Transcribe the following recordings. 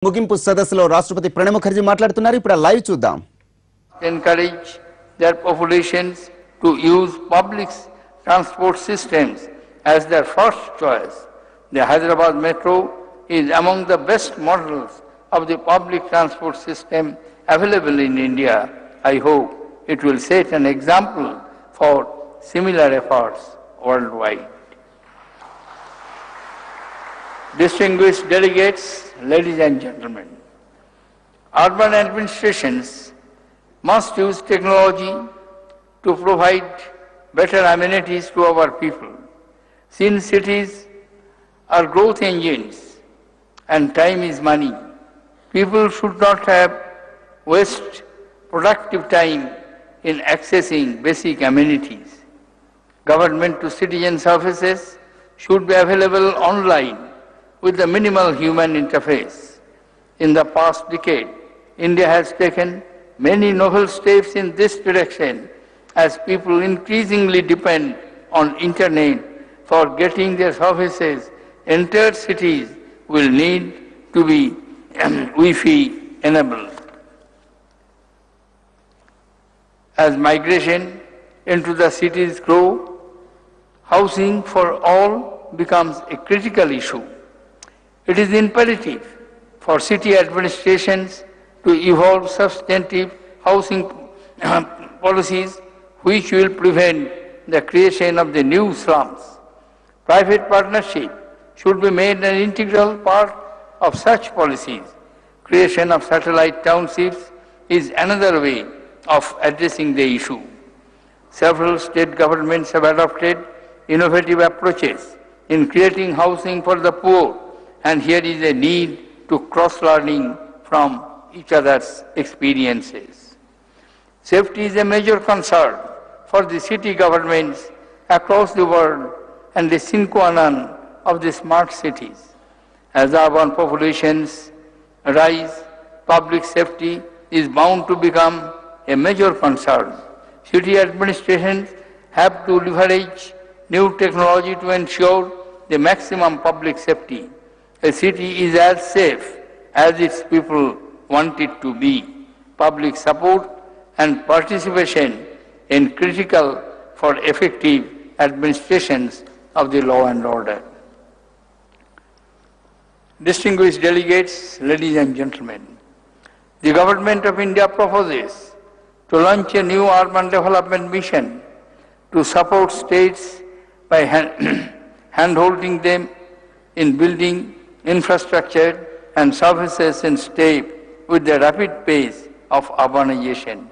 ముగింపు సదస్సులో రాష్ట్రపతి ప్రణబ్ ముఖర్జీ మాట్లాడుతున్నారు. ఇప్పుడు లైవ్ చూద్దాం. Encourage their populations to use public transport systems as their first choice. The Hyderabad Metro is among the best models of the public transport system available in India. I hope it will set an example for similar efforts worldwide. Distinguished delegates, ladies and gentlemen, urban administrations must use technology to provide better amenities to our people. Since cities are growth engines and time is money, people should not have waste productive time in accessing basic amenities. Government to citizen services should be available online with the minimal human interface. In the past decade, India has taken many novel steps in this direction as people increasingly depend on internet for getting their services. Entire cities will need to be Wi-Fi enabled. As migration into the cities grow, housing for all becomes a critical issue. It is imperative for city administrations to evolve substantive housing policies which will prevent the creation of the new slums. Private partnership should be made an integral part of such policies. Creation of satellite townships is another way of addressing the issue. Several state governments have adopted innovative approaches in creating housing for the poor, and here is a need to cross-learning from each other's experiences. Safety is a major concern for the city governments across the world and the sine qua non of the smart cities. As urban populations rise, public safety is bound to become a major concern. City administrations have to leverage new technology to ensure the maximum public safety. A city is as safe as its people want it to be. Public support and participation is critical for effective administrations of the law and order. Distinguished delegates, ladies and gentlemen, the Government of India proposes to launch a new urban development mission to support states by hand-holding them in building infrastructure and services in step with the rapid pace of urbanization.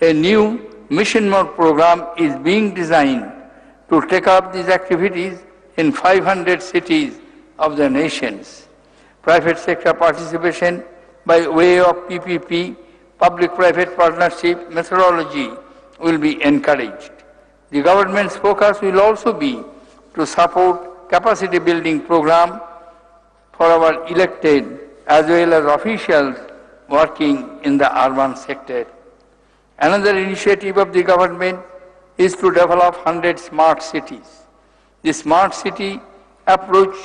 A new mission mode program is being designed to take up these activities in 500 cities of the nations. Private sector participation by way of PPP, public-private partnership methodology, will be encouraged. The government's focus will also be to support capacity building program for our elected as well as officials working in the urban sector. Another initiative of the government is to develop 100 smart cities. The smart city approach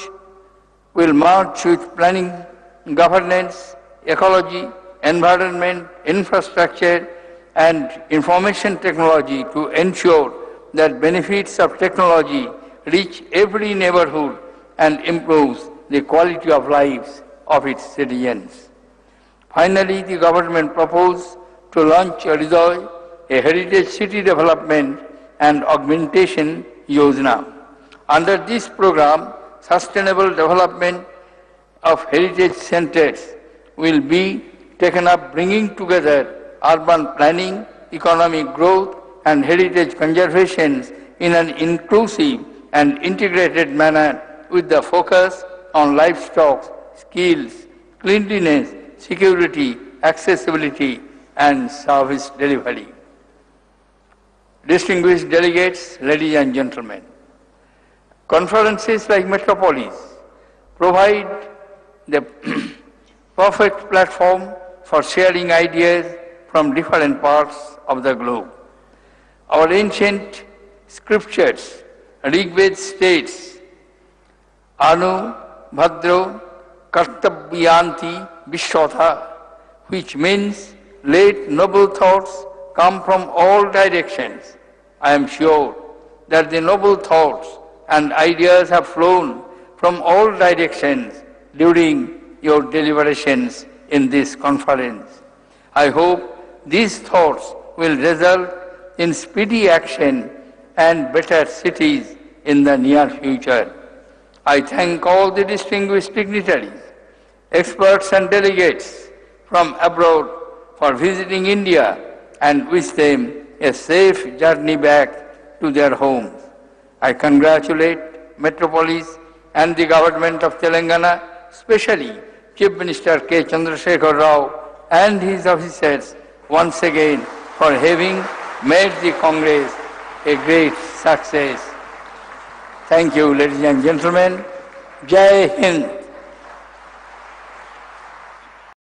will merge with planning, governance, ecology, environment, infrastructure, and information technology to ensure that benefits of technology reach every neighborhood and improves the quality of lives of its citizens. Finally, the government proposed to launch Hriday, a heritage city development and augmentation yojana. Under this program, sustainable development of heritage centers will be taken up, bringing together urban planning, economic growth, and heritage conservation in an inclusive and integrated manner with the focus on livestock, skills, cleanliness, security, accessibility, and service delivery. Distinguished delegates, ladies and gentlemen, conferences like Metropolis provide the perfect platform for sharing ideas from different parts of the globe. Our ancient scriptures, Rigveda states, Anu, Bhadro, Kartabhyanti Vishwatha, which means let noble thoughts come from all directions. I am sure that the noble thoughts and ideas have flown from all directions during your deliberations in this conference. I hope these thoughts will result in speedy action and better cities in the near future. I thank all the distinguished dignitaries, experts and delegates from abroad for visiting India and wish them a safe journey back to their homes. I congratulate Metropolis and the government of Telangana, especially Chief Minister K. Chandrasekhar Rao and his officers once again for having made the Congress a great success. Thank you, ladies and gentlemen. Jai Hind.